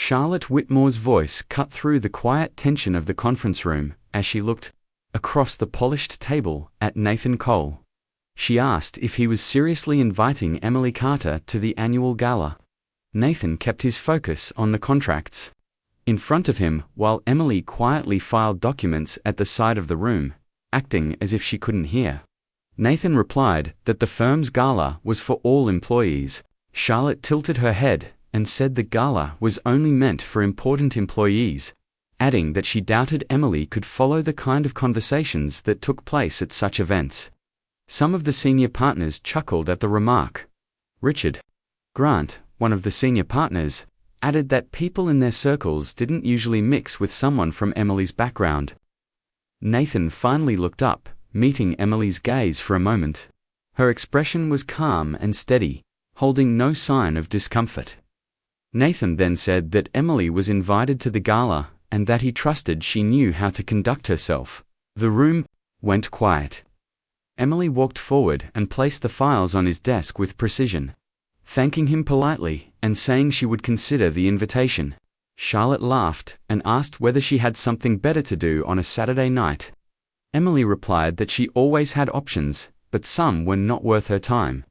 Charlotte Whitmore's voice cut through the quiet tension of the conference room as she looked across the polished table at Nathan Cole. She asked if he was seriously inviting Emily Carter to the annual gala. Nathan kept his focus on the contracts in front of him while Emily quietly filed documents at the side of the room, acting as if she couldn't hear. Nathan replied that the firm's gala was for all employees. Charlotte tilted her head and said the gala was only meant for important employees, adding that she doubted Emily could follow the kind of conversations that took place at such events. Some of the senior partners chuckled at the remark. Richard Grant, one of the senior partners, added that people in their circles didn't usually mix with someone from Emily's background. Nathan finally looked up, meeting Emily's gaze for a moment. Her expression was calm and steady, holding no sign of discomfort. Nathan then said that Emily was invited to the gala and that he trusted she knew how to conduct herself. The room went quiet. Emily walked forward and placed the files on his desk with precision, thanking him politely and saying she would consider the invitation. Charlotte laughed and asked whether she had something better to do on a Saturday night. Emily replied that she always had options, but some were not worth her time.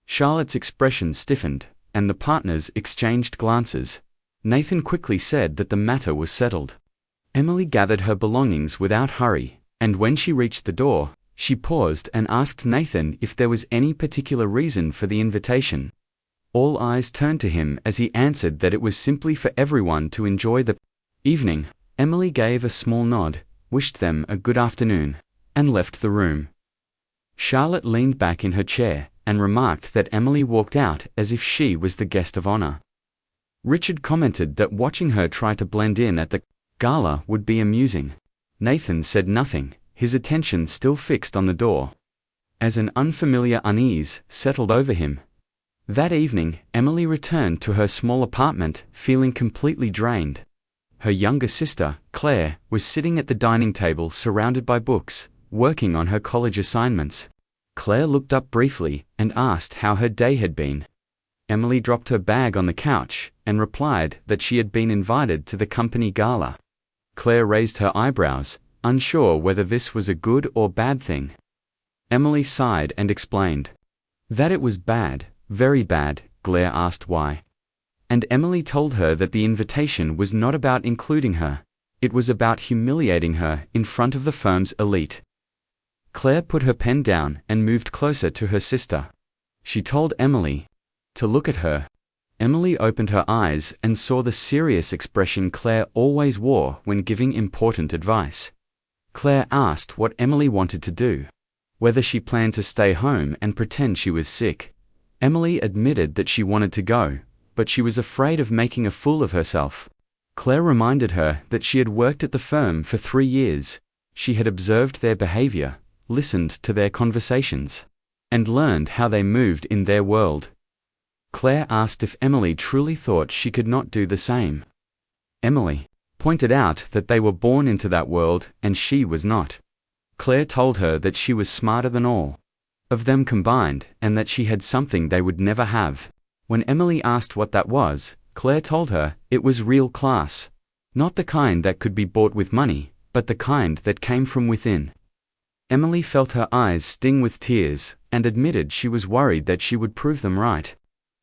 Charlotte's expression stiffened, and the partners exchanged glances. Nathan quickly said that the matter was settled. Emily gathered her belongings without hurry, and when she reached the door, she paused and asked Nathan if there was any particular reason for the invitation. All eyes turned to him as he answered that it was simply for everyone to enjoy the evening. Emily gave a small nod, wished them a good afternoon, and left the room. Charlotte leaned back in her chair and remarked that Emily walked out as if she was the guest of honor. Richard commented that watching her try to blend in at the gala would be amusing. Nathan said nothing, his attention still fixed on the door, as an unfamiliar unease settled over him. That evening, Emily returned to her small apartment, feeling completely drained. Her younger sister, Claire, was sitting at the dining table surrounded by books, working on her college assignments. Claire looked up briefly and asked how her day had been. Emily dropped her bag on the couch and replied that she had been invited to the company gala. Claire raised her eyebrows, unsure whether this was a good or bad thing. Emily sighed and explained that it was bad. Very bad. Claire asked why. And Emily told her that the invitation was not about including her. It was about humiliating her in front of the firm's elite. Claire put her pen down and moved closer to her sister. She told Emily to look at her. Emily opened her eyes and saw the serious expression Claire always wore when giving important advice. Claire asked what Emily wanted to do, whether she planned to stay home and pretend she was sick. Emily admitted that she wanted to go, but she was afraid of making a fool of herself. Claire reminded her that she had worked at the firm for 3 years. She had observed their behavior, listened to their conversations, and learned how they moved in their world. Claire asked if Emily truly thought she could not do the same. Emily pointed out that they were born into that world and she was not. Claire told her that she was smarter than all of them combined and that she had something they would never have. When Emily asked what that was, Claire told her it was real class. Not the kind that could be bought with money, but the kind that came from within. Emily felt her eyes sting with tears and admitted she was worried that she would prove them right.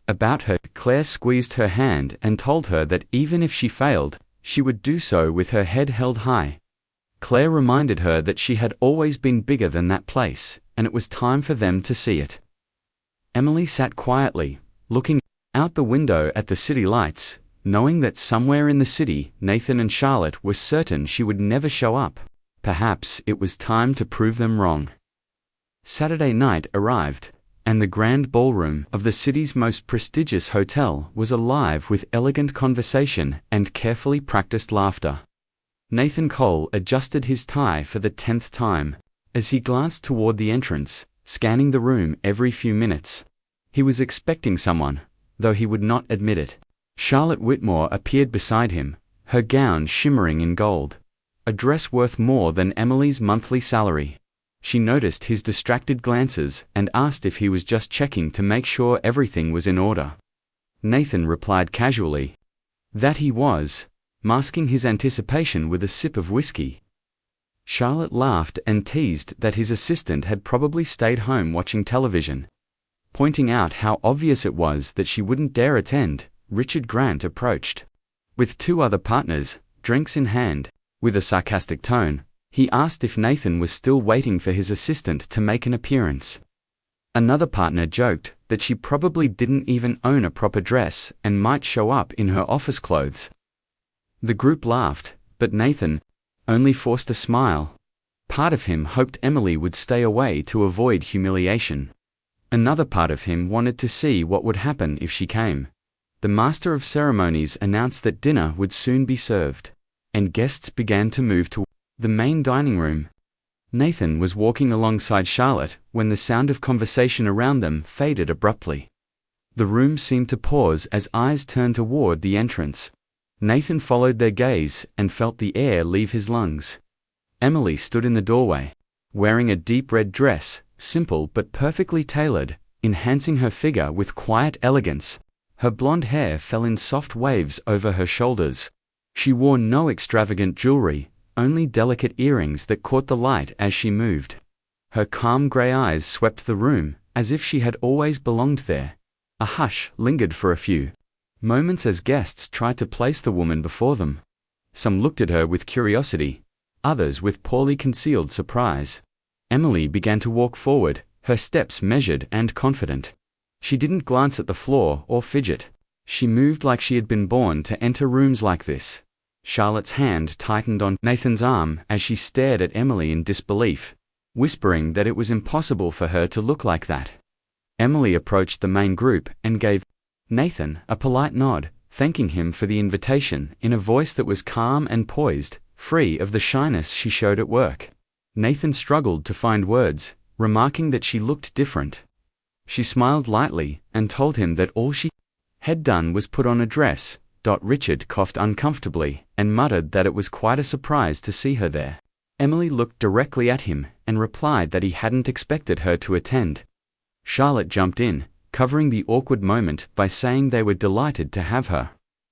About her, Claire squeezed her hand and told her that even if she failed, she would do so with her head held high. Claire reminded her that she had always been bigger than that place, and it was time for them to see it. Emily sat quietly, looking out the window at the city lights, knowing that somewhere in the city, Nathan and Charlotte were certain she would never show up. Perhaps it was time to prove them wrong. Saturday night arrived, and the grand ballroom of the city's most prestigious hotel was alive with elegant conversation and carefully practiced laughter. Nathan Cole adjusted his tie for the 10th time, as he glanced toward the entrance, scanning the room every few minutes. He was expecting someone, though he would not admit it. Charlotte Whitmore appeared beside him, her gown shimmering in gold, a dress worth more than Emily's monthly salary. She noticed his distracted glances and asked if he was just checking to make sure everything was in order. Nathan replied casually, That he was, masking his anticipation with a sip of whiskey. Charlotte laughed and teased that his assistant had probably stayed home watching television. Pointing out how obvious it was that she wouldn't dare attend, Richard Grant approached. With two other partners, drinks in hand, with a sarcastic tone, he asked if Nathan was still waiting for his assistant to make an appearance. Another partner joked that she probably didn't even own a proper dress and might show up in her office clothes. The group laughed, but Nathan only forced a smile. Part of him hoped Emily would stay away to avoid humiliation. Another part of him wanted to see what would happen if she came. The master of ceremonies announced that dinner would soon be served, and guests began to move to the main dining room. Nathan was walking alongside Charlotte when the sound of conversation around them faded abruptly. The room seemed to pause as eyes turned toward the entrance. Nathan followed their gaze and felt the air leave his lungs. Emily stood in the doorway, wearing a deep red dress, simple but perfectly tailored, enhancing her figure with quiet elegance. Her blonde hair fell in soft waves over her shoulders. She wore no extravagant jewelry, only delicate earrings that caught the light as she moved. Her calm grey eyes swept the room, as if she had always belonged there. A hush lingered for a few moments as guests tried to place the woman before them. Some looked at her with curiosity, others with poorly concealed surprise. Emily began to walk forward, her steps measured and confident. She didn't glance at the floor or fidget. She moved like she had been born to enter rooms like this. Charlotte's hand tightened on Nathan's arm as she stared at Emily in disbelief, whispering that it was impossible for her to look like that. Emily approached the main group and gave Nathan a polite nod, thanking him for the invitation in a voice that was calm and poised, free of the shyness she showed at work. Nathan struggled to find words, remarking that she looked different. She smiled lightly and told him that all she had done was put on a dress. Richard coughed uncomfortably and muttered that it was quite a surprise to see her there. Emily looked directly at him and replied that he hadn't expected her to attend. Charlotte jumped in, covering the awkward moment by saying they were delighted to have her,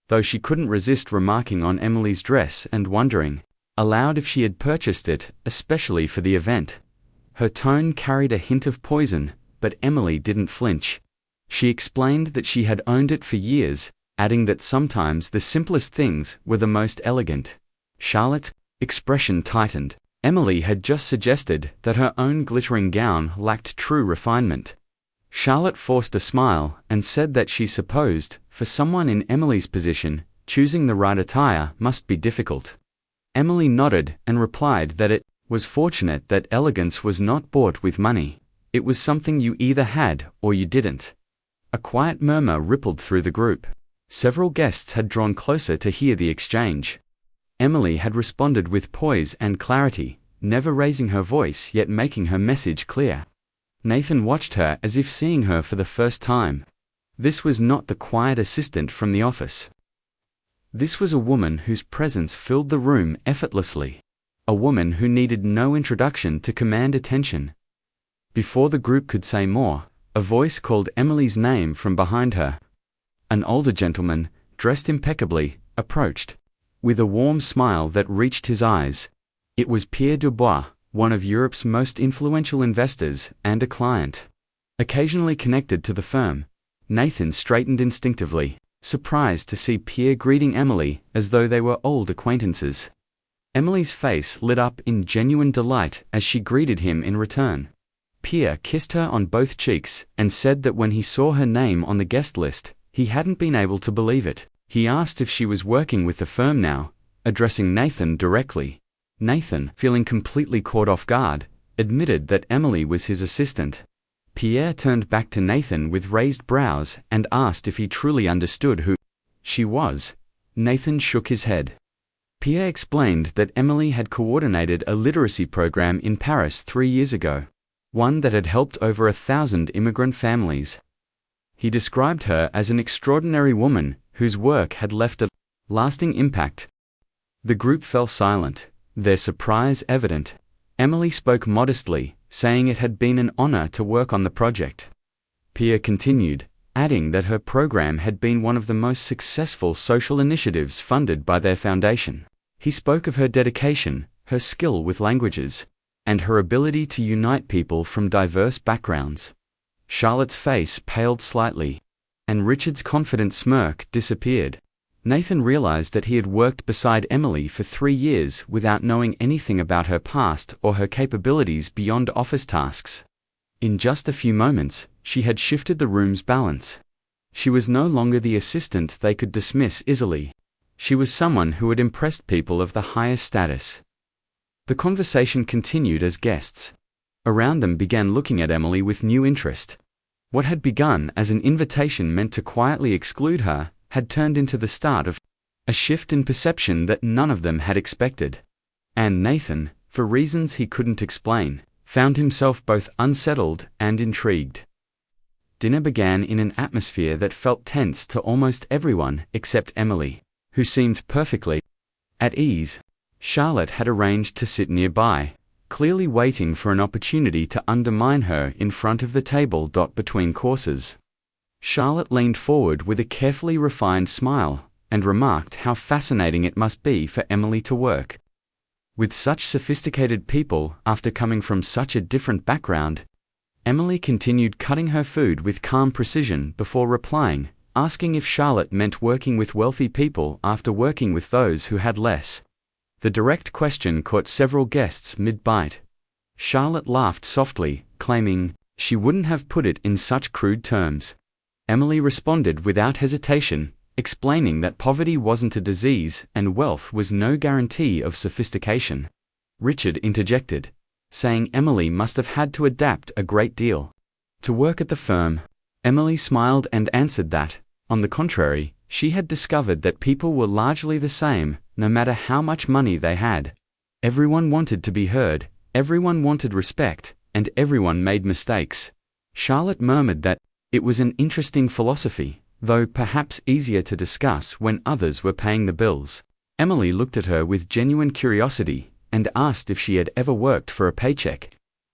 though she couldn't resist remarking on Emily's dress and wondering aloud if she had purchased it, especially for the event. Her tone carried a hint of poison, but Emily didn't flinch. She explained that she had owned it for years, adding that sometimes the simplest things were the most elegant. Charlotte's expression tightened. Emily had just suggested that her own glittering gown lacked true refinement. Charlotte forced a smile and said that she supposed, for someone in Emily's position, choosing the right attire must be difficult. Emily nodded and replied that it was fortunate that elegance was not bought with money. It was something you either had or you didn't. A quiet murmur rippled through the group. Several guests had drawn closer to hear the exchange. Emily had responded with poise and clarity, never raising her voice yet making her message clear. Nathan watched her as if seeing her for the first time. This was not the quiet assistant from the office. This was a woman whose presence filled the room effortlessly. A woman who needed no introduction to command attention. Before the group could say more, a voice called Emily's name from behind her. An older gentleman, dressed impeccably, approached, with a warm smile that reached his eyes. It was Pierre Dubois, one of Europe's most influential investors and a client. Occasionally connected to the firm, Nathan straightened instinctively, surprised to see Pierre greeting Emily as though they were old acquaintances. Emily's face lit up in genuine delight as she greeted him in return. Pierre kissed her on both cheeks and said that when he saw her name on the guest list, he hadn't been able to believe it. He asked if she was working with the firm now, addressing Nathan directly. Nathan, feeling completely caught off guard, admitted that Emily was his assistant. Pierre turned back to Nathan with raised brows and asked if he truly understood who she was. Nathan shook his head. Pierre explained that Emily had coordinated a literacy program in Paris 3 years ago, one that had helped over 1,000 immigrant families. He described her as an extraordinary woman whose work had left a lasting impact. The group fell silent, their surprise evident. Emily spoke modestly, saying it had been an honor to work on the project. Pierre continued, adding that her program had been one of the most successful social initiatives funded by their foundation. He spoke of her dedication, her skill with languages, and her ability to unite people from diverse backgrounds. Charlotte's face paled slightly, and Richard's confident smirk disappeared. Nathan realized that he had worked beside Emily for 3 years without knowing anything about her past or her capabilities beyond office tasks. In just a few moments, she had shifted the room's balance. She was no longer the assistant they could dismiss easily. She was someone who had impressed people of the highest status. The conversation continued as guests around them began looking at Emily with new interest. What had begun as an invitation meant to quietly exclude her had turned into the start of a shift in perception that none of them had expected. And Nathan, for reasons he couldn't explain, found himself both unsettled and intrigued. Dinner began in an atmosphere that felt tense to almost everyone except Emily, who seemed perfectly at ease. Charlotte had arranged to sit nearby, clearly waiting for an opportunity to undermine her in front of the table. Between courses, Charlotte leaned forward with a carefully refined smile and remarked how fascinating it must be for Emily to work with such sophisticated people after coming from such a different background. Emily continued cutting her food with calm precision before replying, asking if Charlotte meant working with wealthy people after working with those who had less. The direct question caught several guests mid-bite. Charlotte laughed softly, claiming she wouldn't have put it in such crude terms. Emily responded without hesitation, explaining that poverty wasn't a disease and wealth was no guarantee of sophistication. Richard interjected, saying Emily must have had to adapt a great deal to work at the firm. Emily smiled and answered that, on the contrary, she had discovered that people were largely the same, no matter how much money they had. Everyone wanted to be heard, everyone wanted respect, and everyone made mistakes. Charlotte murmured that it was an interesting philosophy, though perhaps easier to discuss when others were paying the bills. Emily looked at her with genuine curiosity and asked if she had ever worked for a paycheck.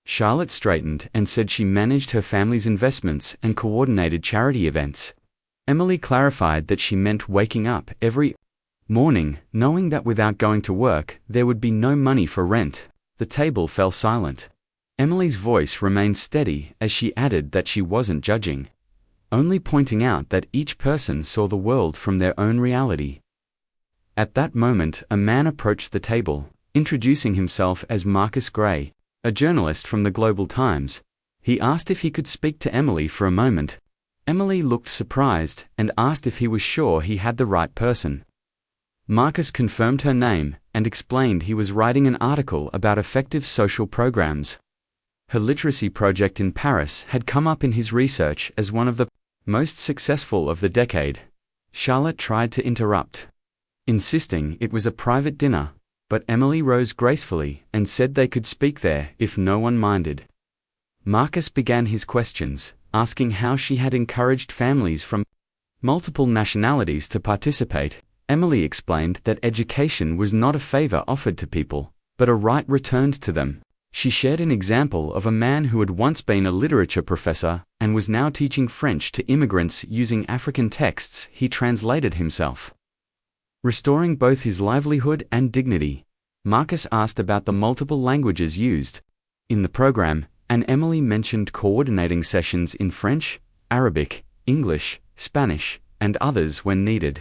Charlotte straightened and said she managed her family's investments and coordinated charity events. Emily clarified that she meant waking up every morning, knowing that without going to work, there would be no money for rent. The table fell silent. Emily's voice remained steady as she added that she wasn't judging, only pointing out that each person saw the world from their own reality. At that moment, a man approached the table, introducing himself as Marcus Gray, a journalist from the Global Times. He asked if he could speak to Emily for a moment. Emily looked surprised and asked if he was sure he had the right person. Marcus confirmed her name and explained he was writing an article about effective social programs. Her literacy project in Paris had come up in his research as one of the most successful of the decade. Charlotte tried to interrupt, insisting it was a private dinner, but Emily rose gracefully and said they could speak there if no one minded. Marcus began his questions, asking how she had encouraged families from multiple nationalities to participate. Emily explained that education was not a favor offered to people, but a right returned to them. She shared an example of a man who had once been a literature professor and was now teaching French to immigrants using African texts he translated himself, restoring both his livelihood and dignity. Marcus asked about the multiple languages used in the program, and Emily mentioned coordinating sessions in French, Arabic, English, Spanish, and others when needed.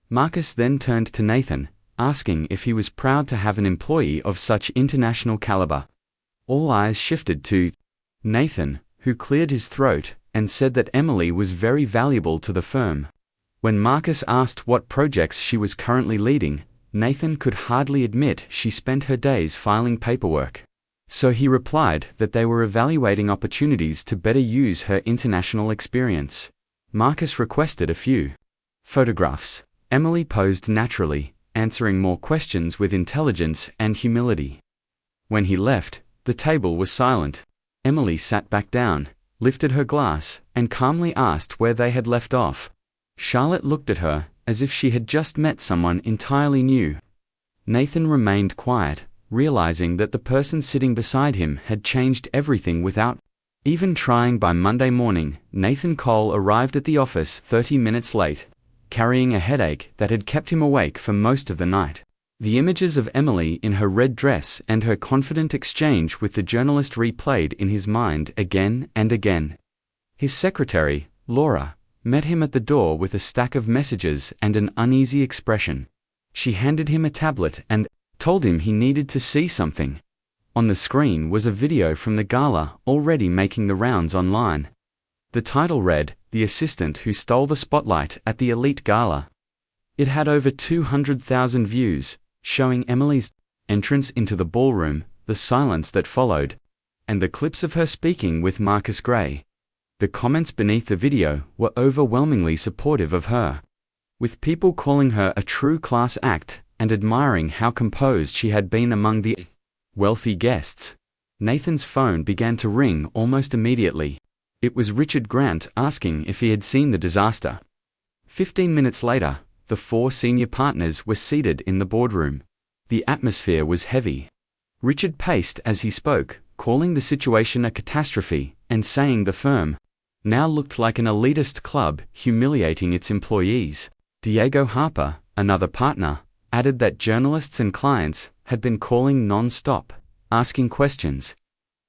Marcus then turned to Nathan, asking if he was proud to have an employee of such international caliber. All eyes shifted to Nathan, who cleared his throat and said that Emily was very valuable to the firm. When Marcus asked what projects she was currently leading, Nathan could hardly admit she spent her days filing paperwork. So he replied that they were evaluating opportunities to better use her international experience. Marcus requested a few photographs. Emily posed naturally, answering more questions with intelligence and humility. When he left, the table was silent. Emily sat back down, lifted her glass, and calmly asked where they had left off. Charlotte looked at her, as if she had just met someone entirely new. Nathan remained quiet, realizing that the person sitting beside him had changed everything without Even trying by Monday morning, Nathan Cole arrived at the office 30 minutes late, carrying a headache that had kept him awake for most of the night. The images of Emily in her red dress and her confident exchange with the journalist replayed in his mind again and again. His secretary, Laura, met him at the door with a stack of messages and an uneasy expression. She handed him a tablet and told him he needed to see something. On the screen was a video from the gala already making the rounds online. The title read, "The Assistant Who Stole the Spotlight at the Elite Gala." It had over 200,000 views, showing Emily's entrance into the ballroom, the silence that followed, and the clips of her speaking with Marcus Gray. The comments beneath the video were overwhelmingly supportive of her, with people calling her a true class act and admiring how composed she had been among the wealthy guests. Nathan's phone began to ring almost immediately. It was Richard Grant asking if he had seen the disaster. 15 minutes later, the 4 senior partners were seated in the boardroom. The atmosphere was heavy. Richard paced as he spoke, calling the situation a catastrophe and saying the firm now looked like an elitist club humiliating its employees. Diego Harper, another partner, added that journalists and clients had been calling non-stop, asking questions.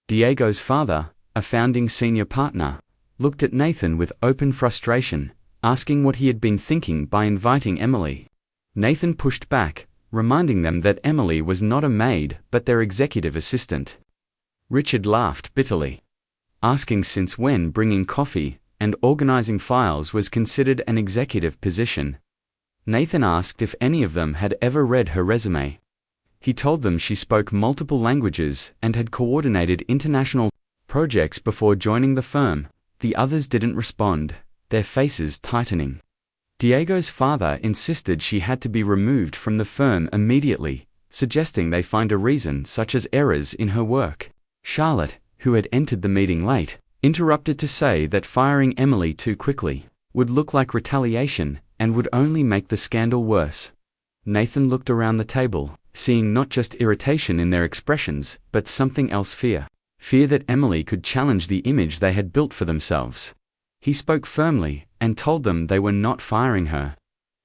Diego's father, a founding senior partner, looked at Nathan with open frustration, asking what he had been thinking by inviting Emily. Nathan pushed back, reminding them that Emily was not a maid but their executive assistant. Richard laughed bitterly, asking since when bringing coffee and organizing files was considered an executive position. Nathan asked if any of them had ever read her resume. He told them she spoke multiple languages and had coordinated international projects before joining the firm. The others didn't respond, their faces tightening. Diego's father insisted she had to be removed from the firm immediately, suggesting they find a reason such as errors in her work. Charlotte, who had entered the meeting late, interrupted to say that firing Emily too quickly would look like retaliation and would only make the scandal worse. Nathan looked around the table, seeing not just irritation in their expressions, but something else: fear. Fear that Emily could challenge the image they had built for themselves. He spoke firmly and told them they were not firing her.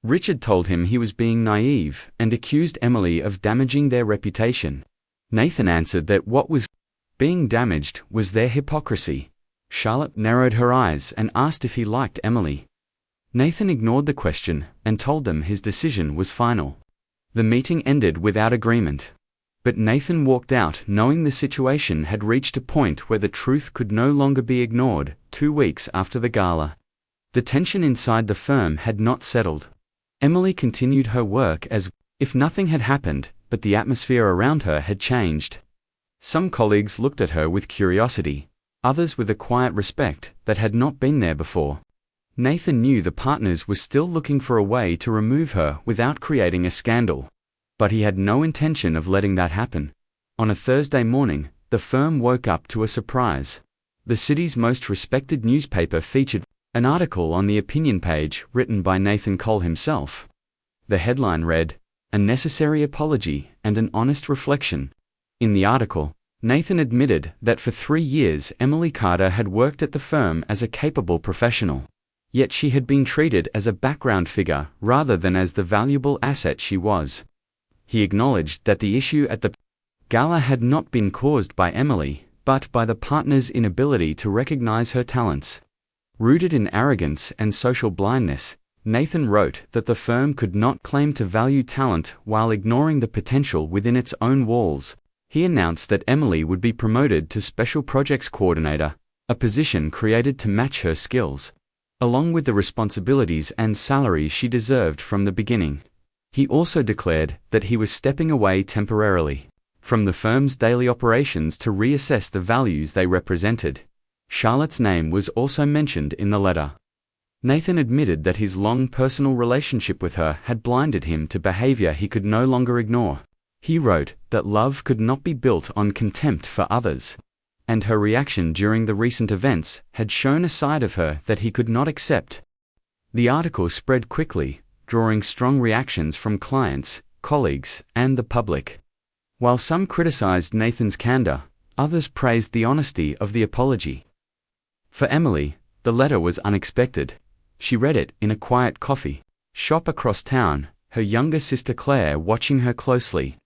Richard told him he was being naive and accused Emily of damaging their reputation. Nathan answered that what was being damaged was their hypocrisy. Charlotte narrowed her eyes and asked if he liked Emily. Nathan ignored the question and told them his decision was final. The meeting ended without agreement. But Nathan walked out knowing the situation had reached a point where the truth could no longer be ignored. 2 weeks after the gala, the tension inside the firm had not settled. Emily continued her work as if nothing had happened, but the atmosphere around her had changed. Some colleagues looked at her with curiosity, others with a quiet respect that had not been there before. Nathan knew the partners were still looking for a way to remove her without creating a scandal, but he had no intention of letting that happen. On a Thursday morning, the firm woke up to a surprise. The city's most respected newspaper featured an article on the opinion page written by Nathan Cole himself. The headline read, "A necessary apology and an honest reflection." In the article, Nathan admitted that for 3 years Emily Carter had worked at the firm as a capable professional. Yet she had been treated as a background figure rather than as the valuable asset she was. He acknowledged that the issue at the gala had not been caused by Emily, but by the partners' inability to recognize her talents. Rooted in arrogance and social blindness, Nathan wrote that the firm could not claim to value talent while ignoring the potential within its own walls. He announced that Emily would be promoted to Special Projects Coordinator, a position created to match her skills, along with the responsibilities and salary she deserved from the beginning. He also declared that he was stepping away temporarily from the firm's daily operations to reassess the values they represented. Charlotte's name was also mentioned in the letter. Nathan admitted that his long personal relationship with her had blinded him to behavior he could no longer ignore. He wrote that love could not be built on contempt for others, and her reaction during the recent events had shown a side of her that he could not accept. The article spread quickly, drawing strong reactions from clients, colleagues, and the public. While some criticized Nathan's candor, others praised the honesty of the apology. For Emily, the letter was unexpected. She read it in a quiet coffee shop across town, her younger sister Claire watching her closely.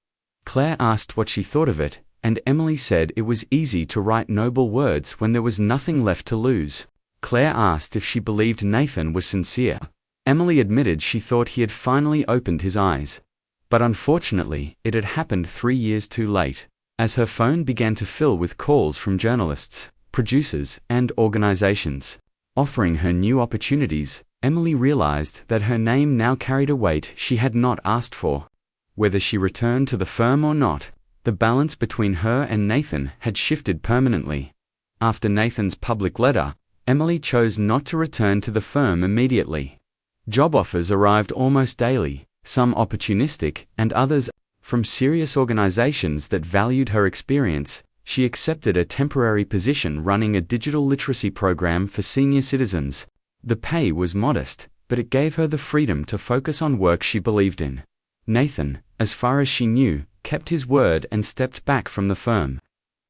Claire asked what she thought of it, and Emily said it was easy to write noble words when there was nothing left to lose. Claire asked if she believed Nathan was sincere. Emily admitted she thought he had finally opened his eyes. But unfortunately, it had happened 3 years too late. As her phone began to fill with calls from journalists, producers, and organizations offering her new opportunities, Emily realized that her name now carried a weight she had not asked for. Whether she returned to the firm or not, the balance between her and Nathan had shifted permanently. After Nathan's public letter, Emily chose not to return to the firm immediately. Job offers arrived almost daily, some opportunistic and others from serious organizations that valued her experience. She accepted a temporary position running a digital literacy program for senior citizens. The pay was modest, but it gave her the freedom to focus on work she believed in. Nathan, as far as she knew, kept his word and stepped back from the firm.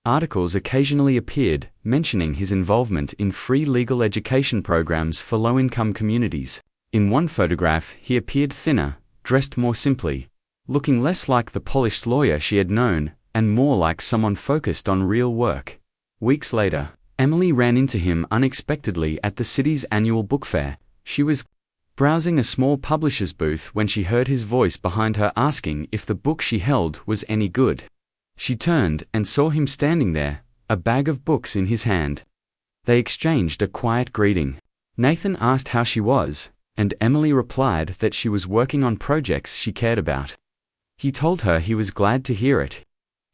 Articles occasionally appeared, mentioning his involvement in free legal education programs for low-income communities. In one photograph, he appeared thinner, dressed more simply, looking less like the polished lawyer she had known, and more like someone focused on real work. Weeks later, Emily ran into him unexpectedly at the city's annual book fair. She was browsing a small publisher's booth when she heard his voice behind her asking if the book she held was any good. She turned and saw him standing there, a bag of books in his hand. They exchanged a quiet greeting. Nathan asked how she was, and Emily replied that she was working on projects she cared about. He told her he was glad to hear it.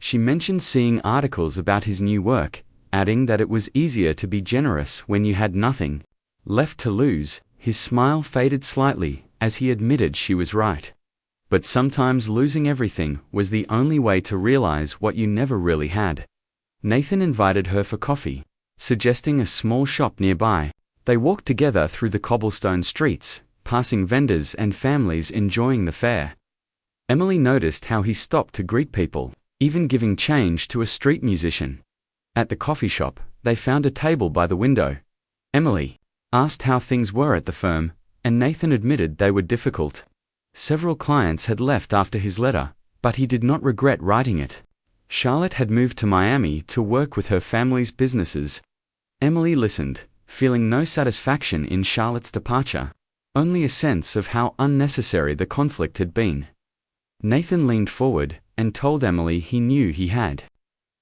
She mentioned seeing articles about his new work, adding that it was easier to be generous when you had nothing left to lose. His smile faded slightly as he admitted she was right. But sometimes losing everything was the only way to realize what you never really had. Nathan invited her for coffee, suggesting a small shop nearby. They walked together through the cobblestone streets, passing vendors and families enjoying the fair. Emily noticed how he stopped to greet people, even giving change to a street musician. At the coffee shop, they found a table by the window. Emily asked how things were at the firm, and Nathan admitted they were difficult. Several clients had left after his letter, but he did not regret writing it. Charlotte had moved to Miami to work with her family's businesses. Emily listened, feeling no satisfaction in Charlotte's departure, only a sense of how unnecessary the conflict had been. Nathan leaned forward and told Emily he knew he had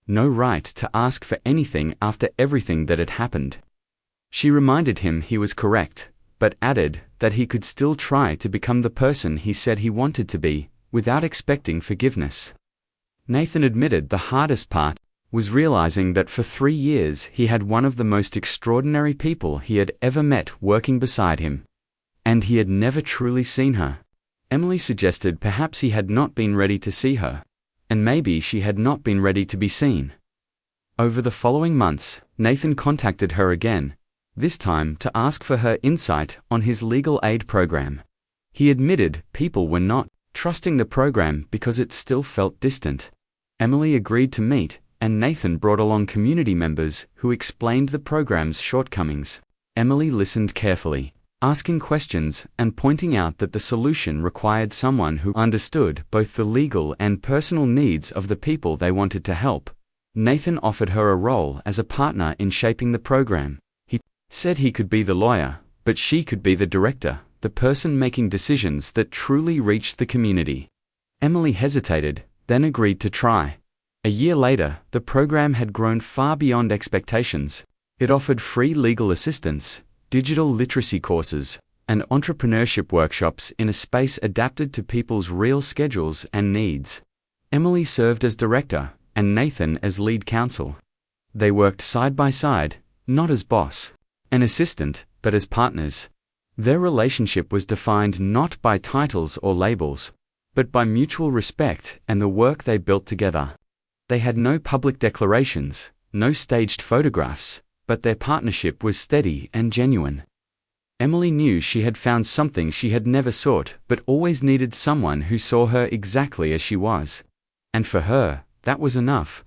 no right to ask for anything after everything that had happened. She reminded him he was correct, but added that he could still try to become the person he said he wanted to be, without expecting forgiveness. Nathan admitted the hardest part was realizing that for 3 years he had one of the most extraordinary people he had ever met working beside him, and he had never truly seen her. Emily suggested perhaps he had not been ready to see her, and maybe she had not been ready to be seen. Over the following months, Nathan contacted her again, this time to ask for her insight on his legal aid program. He admitted people were not trusting the program because it still felt distant. Emily agreed to meet, and Nathan brought along community members who explained the program's shortcomings. Emily listened carefully, asking questions and pointing out that the solution required someone who understood both the legal and personal needs of the people they wanted to help. Nathan offered her a role as a partner in shaping the program. He said he could be the lawyer, but she could be the director, the person making decisions that truly reached the community. Emily hesitated, then agreed to try. A year later, the program had grown far beyond expectations. It offered free legal assistance, digital literacy courses, and entrepreneurship workshops in a space adapted to people's real schedules and needs. Emily served as director, and Nathan as lead counsel. They worked side by side, not as boss and assistant, but as partners. Their relationship was defined not by titles or labels, but by mutual respect and the work they built together. They had no public declarations, no staged photographs, but their partnership was steady and genuine. Emily knew she had found something she had never sought, but always needed someone who saw her exactly as she was. And for her, that was enough.